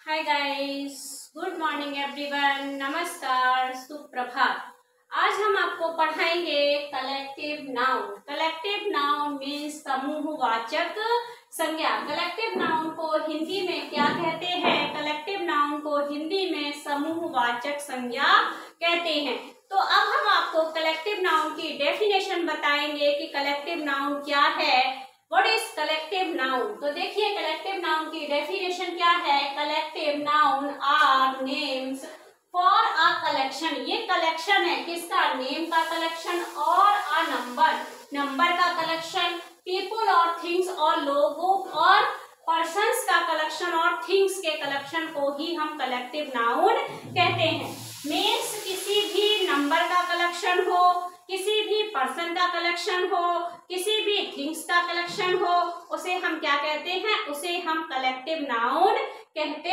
हाय guys, good morning everyone, नमस्कार, सुप्रभात। आज हम आपको पढ़ाएंगे collective noun. Collective noun means समूहवाचक संज्ञा। कलेक्टिव नाउन को हिंदी में क्या कहते हैं? कलेक्टिव नाउन को हिंदी में समूहवाचक संज्ञा कहते हैं। तो अब हम आपको कलेक्टिव नाउन की डेफिनेशन बताएंगे कि कलेक्टिव नाउन क्या है। What is collective noun? तो देखिए collective noun की डेफिनेशन क्या है। collective noun are names for a collection। ये कलेक्शन है किसका? नेम का कलेक्शन और a number, नंबर का कलेक्शन, people और things और लोगों और पर्सन्स का कलेक्शन और थिंग्स के कलेक्शन को ही हम कलेक्टिव नाउन कहते हैं। मीन्स किसी भी नंबर का कलेक्शन हो, किसी भी पर्सन का कलेक्शन हो, किसी भी थिंग्स का कलेक्शन हो, उसे हम क्या कहते हैं? उसे हम कलेक्टिव नाउन कहते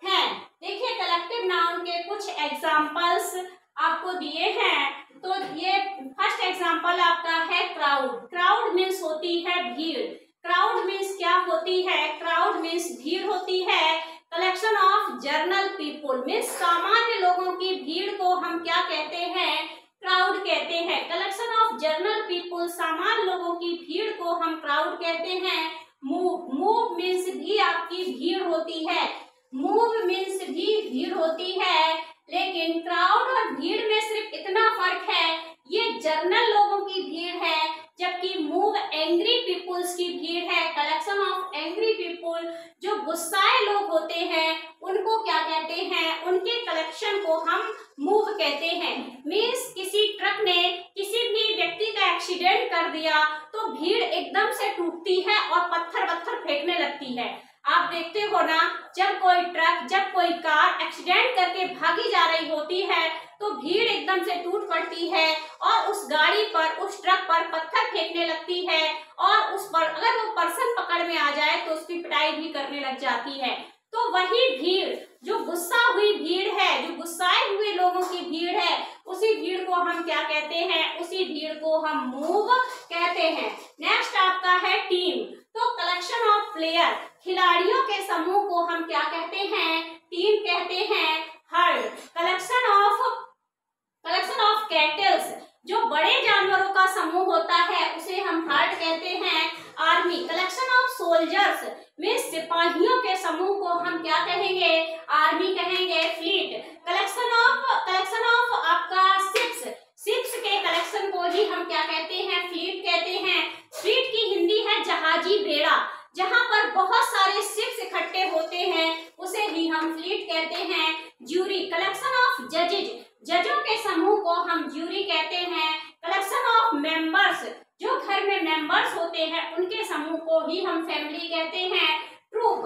हैं। देखिए कलेक्टिव नाउन के कुछ एग्जांपल्स आपको दिए हैं। तो ये फर्स्ट एग्जांपल आपका है क्राउड। क्राउड मीन्स होती है भीड़। क्राउड मीन्स क्या होती है? क्राउड मीन्स भीड़ होती है। Collection of journal people means सामान्य लोगों की भीड़ को हम क्या कहते हैं? क्राउड कहते हैं। कलेक्शन ऑफ जर्नल पीपुल सामान्य लोगों की भीड़ को हम क्राउड कहते हैं। मूव मीन्स भी आपकी भीड़ होती है। मूव मीन्स भी भीड़ होती है, लेकिन क्राउड और भीड़ में सिर्फ इतना फर्क है, ये जर्नल लोगों की भीड़ है, जबकि मूव एंग्री पीपुल्स की भीड़ है। कलेक्शन ऑफ एंग्री पीपुल जो गुस्साए लोग होते हैं उनको क्या कहते हैं? उनके कलेक्शन को हम मूव कहते हैं। मीन्स किसी ट्रक ने किसी भी व्यक्ति का एक्सीडेंट कर दिया तो भीड़ एकदम से टूटती है और पत्थर फेंकने लगती है। आप देखते हो ना, जब कोई ट्रक, जब कोई कार एक्सीडेंट करके भागी जा रही होती है तो भीड़ एकदम से टूट पड़ती है और उस गाड़ी पर, उस ट्रक पर पत्थर फेंकने लगती है और उस पर अगर वो पर्सन पकड़ में आ जाए तो उसकी पिटाई भी करने लग जाती है। तो वही भीड़ जो गुस्सा हुई भीड़ है, जो गुस्साए हुए लोगों की भीड़ है, उसी भीड़ को हम क्या कहते हैं? उसी भीड़ को हम मूव कहते हैं। नेक्स्ट आपका है टीम। तो कलेक्शन ऑफ प्लेयर, खिलाड़ियों के समूह को हम क्या कहते हैं? टीम कहते हैं। हर्ड, कलेक्शन ऑफ कैटल्स, जो बड़े जानवरों का समूह होता है उसे हम हर्ड कहते हैं। Army, collection of soldiers means सिपाहियों के समूह को हम क्या कहेंगे? आर्मी कहेंगे। फ्लीट, कलेक्शन ऑफ आपका शिप्स के कलेक्शन को ही हम क्या कहते हैं? फ्लीट कहते हैं। फ्लीट की हिंदी है जहाजी बेड़ा। जहां पर बहुत सारे शिप्स इकट्ठे होते हैं उसे ही हम फ्लीट कहते हैं। ज्यूरी, कलेक्शन ऑफ जजेज, जजों के समूह को हम ज्यूरी कहते हैं। कलेक्शन ऑफ मेंबर्स, जो घर में मेंबर्स होते हैं उनके समूह को ही हम फैमिली कहते हैं। ट्रूप,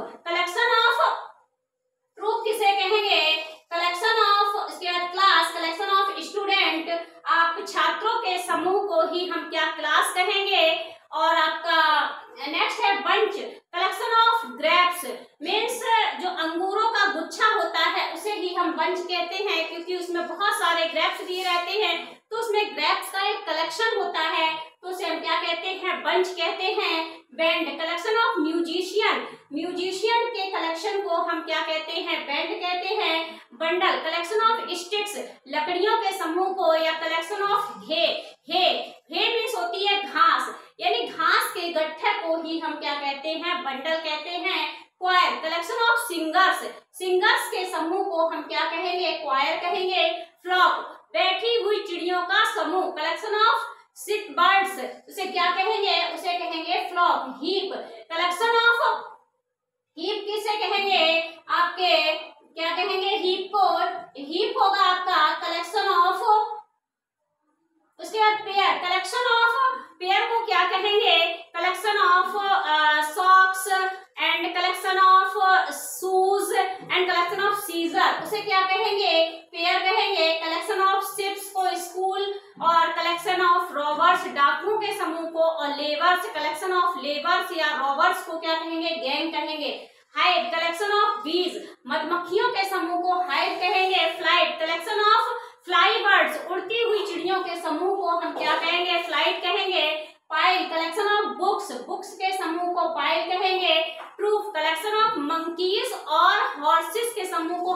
ट्रूप किसे कहेंगे? कलेक्शन ऑफ, इसके बाद क्लास, कलेक्शन ऑफ स्टूडेंट, आप छात्रों के समूह को ही हम क्या? क्लास कहेंगे। और आपका नेक्स्ट है bunch, collection of grapes means जो अंगूरों का गुच्छा होता है उसे ही हम बंच कहते हैं, क्योंकि उसमें बहुत सारे ग्रेप्स दिए रहते हैं तो उसमें ग्रेप्स का एक कलेक्शन होता है तो उसे हम क्या कहते हैं? बंच कहते हैं। Band, collection of musician, musician के कलेक्शन को हम क्या कहते हैं? बैंड कहते हैं। बंडल, कलेक्शन ऑफ स्टिक्स, लकड़ियों के समूह को, या कलेक्शन ऑफ हे मीन्स होती है घास, यानी घास के गट्ठे को ही हम क्या कहते हैं? बंडल कहते हैं। क्वायर, कलेक्शन ऑफ सिंगर्स के समूह को हम क्या कहेंगे? क्वायर कहेंगे। फ्लॉक, बैठी हुई चिड़ियों का समूह, कलेक्शन ऑफ सिट बर्ड्स, उसे क्या कहेंगे? उसे कहेंगे flock. Heap, collection of, heap किसे कहेंगे? आपके क्या कहेंगे? हीप को, हीप होगा आपका कलेक्शन ऑफ। उसके बाद पेयर, कलेक्शन ऑफ, पेयर को क्या कहेंगे? Collection of socks and collection of shoes and collection of scissor, उसे क्या कहेंगे? पेयर कहेंगे। कलेक्शन ऑफ शिप्स को स्कूल, और कलेक्शन ऑफ रॉबर्स, डाकुओं के समूह को, और लेबर्स, कलेक्शन ऑफ लेबर्स या रॉबर्स को क्या कहेंगे? गैंग कहेंगे। हाइव, कलेक्शन ऑफ बीज, मधुमक्खियों के समूह को हाइव कहेंगे। Flight, collection of fly birds, उड़ती हुई चिड़ियों के समूह को हम क्या कहेंगे? फ्लाइट कहेंगे। पाइल, कलेक्शन ऑफ बुक्स के समूह को पाइल कहेंगे। ट्रूफ, कलेक्शन ऑफ मंकीज और हॉर्सेस के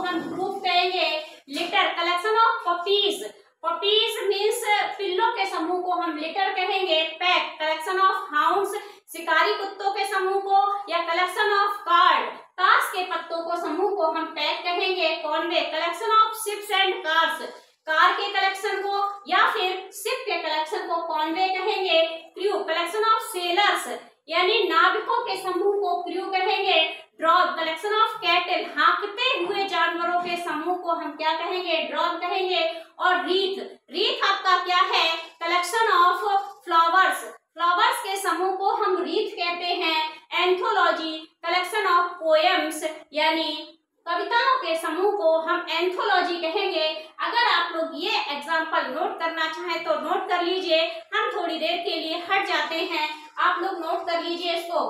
हम ट्रूफ कहेंगे। Litter, collection of puppies, puppies means पिल्लों के समूह को हम लिटर कहेंगे। पैक, कलेक्शन ऑफ हाउंड्स, शिकारी कुत्तों के समूह को, या कलेक्शन ऑफ कार्ड, ताश के पत्तों को समूह को हम पैक कहेंगे। Conway, collection of ships and cars, car के कलेक्शन को या फिर शिप के कलेक्शन को कॉन्वे कहेंगे। क्रू, कलेक्शन ऑफ सेलर्स यानी नाविकों के समूह को क्रू कहेंगे। ड्रॉप, कलेक्शन ऑफ कैटल, हाँकते हुए जानवरों के समूह को हम क्या कहेंगे, ड्रॉप कहेंगे। और रीथ, रीथ आपका क्या है, कलेक्शन ऑफ फ्लावर्स, फ्लावर्स के समूह को हम रीथ कहते हैं। एंथोलॉजी, कलेक्शन ऑफ पोएम्स यानी कविताओं के समूह को हम एंथोलॉजी कहेंगे। अगर आप लोग ये एग्जाम्पल नोट करना चाहें तो नोट कर लीजिए, हम थोड़ी देर के लिए हट जाते हैं, आप लोग नोट कर लीजिए इसको।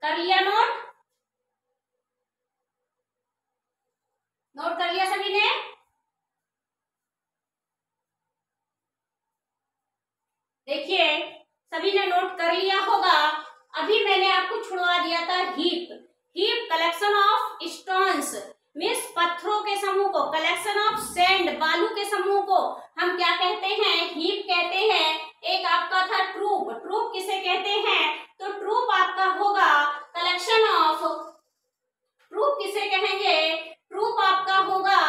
कर लिया नोट? नोट कर लिया सभी ने? देखिए सभी ने नोट कर लिया होगा। अभी मैंने आपको छुड़वा दिया था heap, heap collection of stones means पत्थरों के समूह को, कलेक्शन ऑफ सैंड बालू के समूह को हम क्या कहते हैं, हीप कहते हैं। एक आपका था ट्रूप, ट्रूप किसे कहते हैं, तो ट्रूप आपका होगा कलेक्शन ऑफ, ट्रूप किसे कहेंगे, ट्रूप आपका होगा,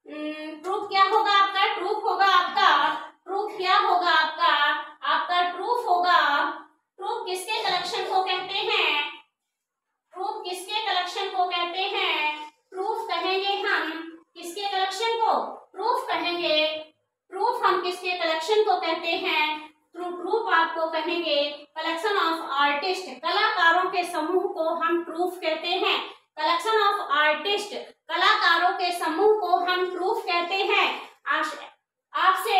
ट्रूप क्या होगा आपका, ट्रूप होगा आपका, ट्रूप क्या होगा आपका, आपका ट्रूप होगा, ट्रूप किसके कलेक्शन को कहते हैं, ट्रूप किसके कलेक्शन को कहते हैं, प्रूफ कहेंगे हम किसके कलेक्शन को, प्रूफ कहेंगे, प्रूफ हम किसके कलेक्शन को कहते हैं, प्रूफ आपको कहेंगे कलेक्शन ऑफ आर्टिस्ट, कलाकारों के समूह को हम प्रूफ कहते हैं। कलेक्शन ऑफ आर्टिस्ट, कलाकारों के समूह को हम प्रूफ कहते हैं। आपसे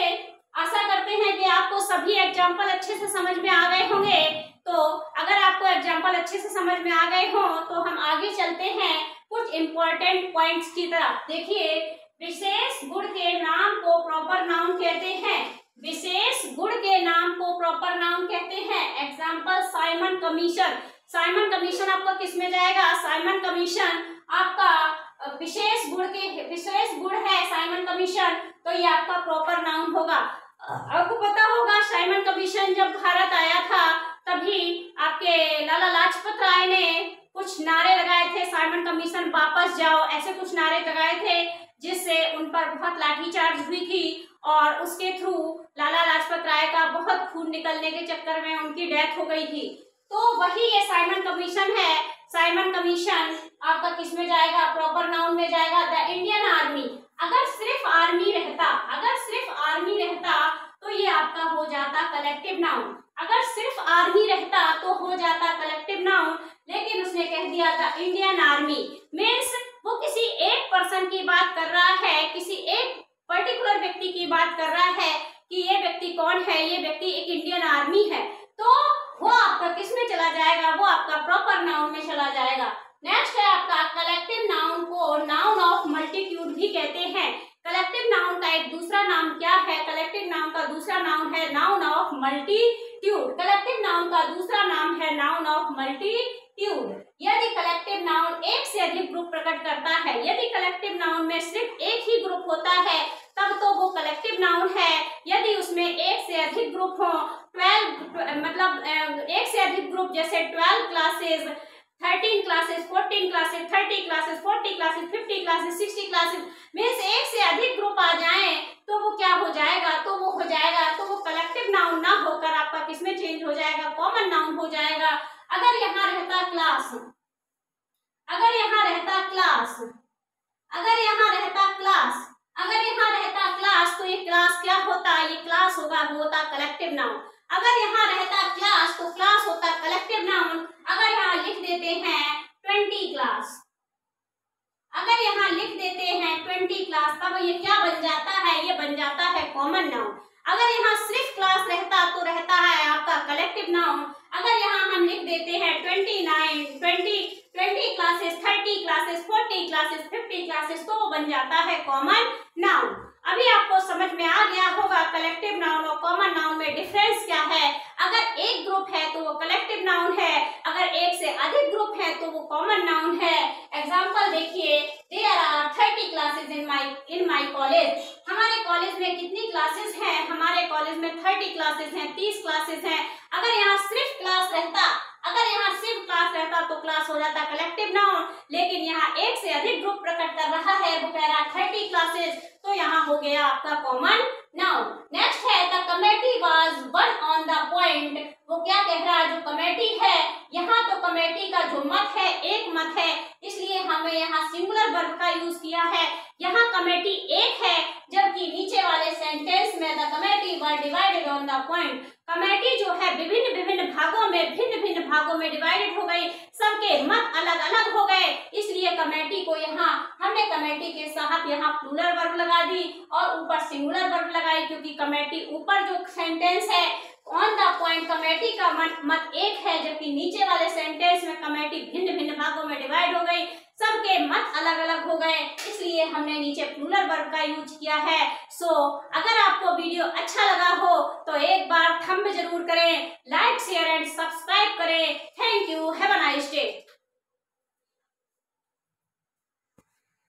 आशा करते हैं कि आपको सभी एग्जाम्पल अच्छे से समझ में आ गए होंगे। तो अगर आपको एग्जाम्पल अच्छे से समझ में आ गए हों तो हम आगे चलते हैं कुछ इंपॉर्टेंट पॉइंट्स की तरफ। देखिए, विशेष गुण के नाम को प्रॉपर नाउन कहते हैं, विशेष गुण के नाम को प्रॉपर नाउन कहते हैं। Example Simon commission, Simon commission आपका किस में जाएगा, साइमन कमीशन आपका विशेष गुण के, विशेष गुण है साइमन कमीशन, तो ये आपका प्रॉपर नाउन होगा। आपको पता होगा साइमन कमीशन जब भारत आया था तभी आपके लाला लाजपत राय ने कुछ नारे लगाए थे, साइमन कमीशन वापस जाओ, ऐसे कुछ नारे लगाए थे जिससे उन पर बहुत लाठीचार्ज हुई थी और उसके थ्रू लाला लाजपत राय का बहुत खून निकलने के चक्कर में उनकी डेथ हो गई थी। तो वही ये साइमन कमीशन है। साइमन कमीशन आपका किस में जाएगा, प्रॉपर नाउन में जाएगा। द इंडियन आर्मी, अगर सिर्फ आर्मी रहता, अगर सिर्फ आर्मी रहता तो ये आपका हो जाता कलेक्टिव नाउन, अगर सिर्फ आर्मी रहता तो हो जाता कलेक्टिव नाउन, लेकिन उसने कह दिया था इंडियन आर्मी, मीन्स वो किसी एक पर्सन की बात कर रहा है, किसी एक पर्टिकुलर व्यक्ति की बात कर रहा है कि ये व्यक्ति कौन है, ये व्यक्ति एक इंडियन आर्मी है, तो वो आपका किस में चला जाएगा, वो आपका प्रॉपर नाउन में चला जाएगा। नेक्स्ट है आपका कलेक्टिव नाउन को नाउन ऑफ मल्टीट्यूड भी कहते हैं। कलेक्टिव नाउन का एक दूसरा नाम क्या है, कलेक्टिव नाउन का दूसरा नाम है noun of multitude, collective noun का दूसरा नाम है नाउन ऑफ मल्टीट्यूड। यदि कलेक्टिव नाउन एक से अधिक ग्रुप प्रकट करता है, यदि कलेक्टिव नाउन में सिर्फ एक ही ग्रुप होता है तब तो वो कलेक्टिव नाउन है। यदि उसमें एक से अधिक ग्रुप हो, 12 मतलब एक से अधिक ग्रुप जैसे 12 classes, 13 classes, 14 classes, 30 classes, 40 classes, 50 classes, 60 classes, means एक से अधिक ग्रुप आ जाएं तो वो क्या हो जाएगा, तो वो हो जाएगा, तो वो कलेक्टिव नाउन ना होकर आपका किसमें चेंज हो जाएगा, कॉमन नाउन हो जाएगा। अगर यहाँ रहता क्लास, अगर यहाँ रहता क्लास, अगर यहाँ रहता क्लास, अगर यहाँ रहता क्लास तो ये क्लास क्या होता, ये क्लास होगा, होता कलेक्टिव नाउन। अगर यहाँ रहता क्लास तो क्लास होता कलेक्टिव नाउन। अगर यहाँ लिख देते हैं 20 क्लास, अगर यहाँ लिख देते हैं 20 क्लास, तब ये क्या बन जाता है, ये बन जाता है कॉमन नाउन। अगर यहाँ सिर्फ क्लास रहता तो रहता है आपका कलेक्टिव नाउन। अगर यहाँ हम लिख देते हैं 29, 20 क्लासेस, 30 क्लासेस, 40 क्लासेस, 50 क्लासेस, तो वो बन जाता है कॉमन नाउन। अभी आपको समझ में आ गया होगा कलेक्टिव नाउन और कॉमन नाउन में डिफरेंस क्या है। अगर एक ग्रुप है तो वो कलेक्टिव नाउन है, अगर एक से अधिक ग्रुप है तो वो कॉमन नाउन है। एग्जांपल देखिए, there are 30 classes in my college. हमारे कॉलेज में कितनी क्लासेस हैं? हमारे कॉलेज में 30 क्लासेस हैं, 30 क्लासेस हैं। अगर यहाँ सिर्फ क्लास रहता तो क्लास हो जाता कलेक्टिव नाउन, लेकिन यहाँ एक से अधिक ग्रुप प्रकट कर रहा है, वो कह रहा है 30 क्लासेस, तो यहाँ हो गया आपका कॉमन नाउन। नेक्स्ट है the committee was one on the point. वो क्या कह रहा है, जो कमेटी है, यहाँ तो कमेटी का जो मत है एक मत है, इसलिए हमें यहाँ सिंगुलर वर्ब का यूज किया है। यहाँ कमेटी एक है, जबकि नीचे वाले सेंटेंस में the committee were divided on the point. Committee जो है विभिन्न विभिन्न भागों में, भिन्न भिन्न भागों में डिवाइडेड हो गई, सबके मत अलग अलग हो गए, इसलिए कमेटी को यहाँ हमने कमेटी के साथ यहाँ प्लूरल वर्ब लगा दी और ऊपर सिंगुलर वर्ब लगाई, क्योंकि कमेटी ऊपर जो सेंटेंस है ऑन द पॉइंट कमेटी का मत एक है, जबकि नीचे वाले सेंटेंस में कमेटी भिन्न भिन्न भागों में डिवाइड हो गई, सबके मत अलग अलग हो गए, इसलिए हमने नीचे प्लूरल वर्ब का यूज किया है। अगर आपको वीडियो अच्छा लगा हो तो एक बार थंब जरूर करें, लाइक शेयर एंड सब्सक्राइब करें। Thank you, have a nice day.